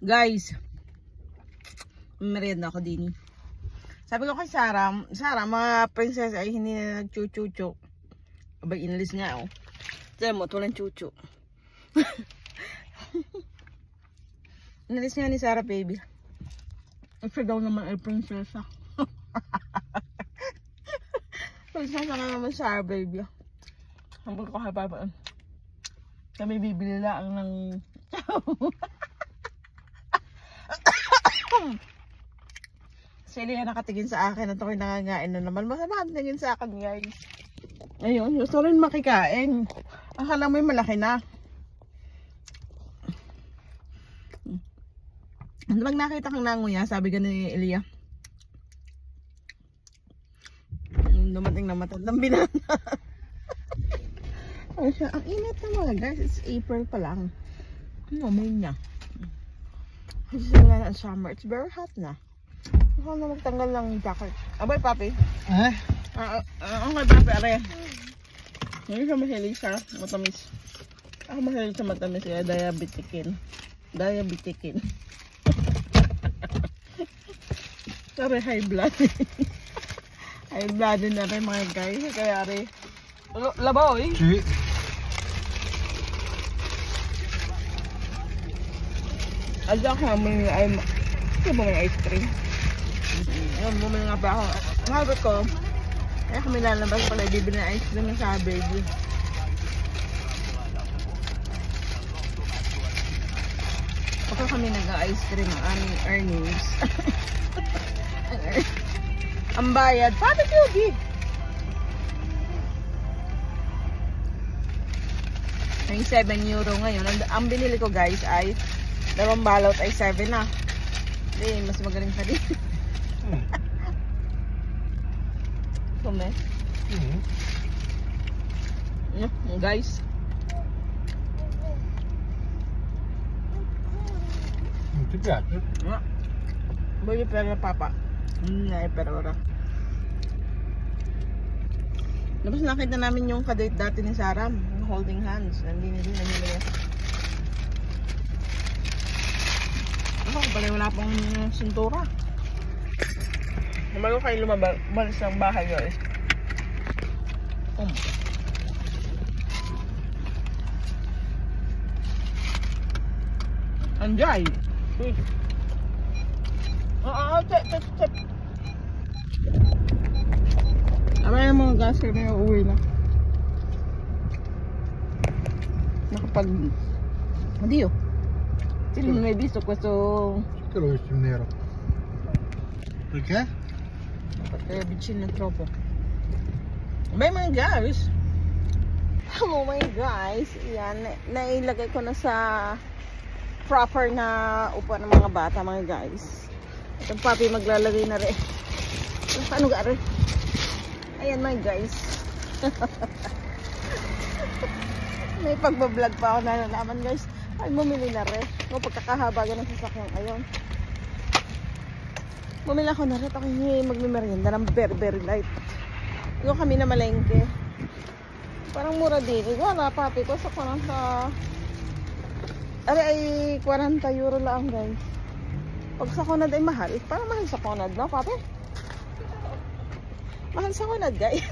Guys, merienda ako din. Sabi ko kay Sarah, mga princess ay hindi na nagchuchuchu. Abay, inalis nga oh. Tiyan mo, tulang chuchu. Inalis nga ni Sarah, baby. Kasi daw naman ay prinsesa. Prinsesa na naman Sarah, baby. Sabi ko kay Papa, kami bibili lang ng Sila yan nakatingin sa akin at ako'y nangangain na naman. Masama tingin sa akin, guys. Ayun, gusto rin makikain. Akala mo yung malaki na. Pag nakita kang nanguya, sabi ka ni Elia, dumating na matandang binana. Ang init na mga guys. It's April pa lang. May niya. Kasi wala na ang summer. It's very hot na. Ako na magtanggal ng jacket. Abay, papi. Eh? Okay, papi, are. Hindi siya mahilig sa matamis. Ako mahilig sa matamis. Kaya diabetikin. Sorry, high blood. High blood na rin mga guys. Kaya are. Labaw eh. Si. Adyak namin ay may ice cream. Ayun, bumili nga ba ako. Sabi ko, kaya kami lalabas pala, bibili na ice cream na sabi. Pagka kami nag-ice cream ang aming earnings. Ang bayad, paano tubig? May 7 euro ngayon. Ang binili ko guys ay dalawang balot ay 7 na. Hindi, mas magaling pa din. Kume. Guys. Ito piace? Voglio per papa. Hindi, per ora. Tapos nakita namin yung kadate dati ni Sarah. Holding hands. Hindi nila. Ako, pala wala pang sintura. Bago kayo lumabalis ng bahay, guys. Anjay! Tep. Abay ng mga gas kami uuwi na. Oddio. Non ho mai visto questo. Perché l'ho visto in nero? Perché? Perché è vicino troppo. Beh mga guys. Hello mga guys. Yan. Nailagay ko na sa proper na upuan ng mga bata mga guys. Itong papi maglalagay na rin. Paano ga rin? Ayan mga guys. May pagbablog pa ako na nalaman guys. Ay, bumili na rin. O, pagkakahaba ng sasakyan. Ayun. Bumili ako na rin. Ako magmimerienda ng very light. Yung kami na malengke. Parang mura din. Wala, papi ko sa 40. Ay, 40 euro lang, guys. Pag sa Conad ay mahal. Parang mahal sa Conad, no, papi? Mahal sa Conad, guys.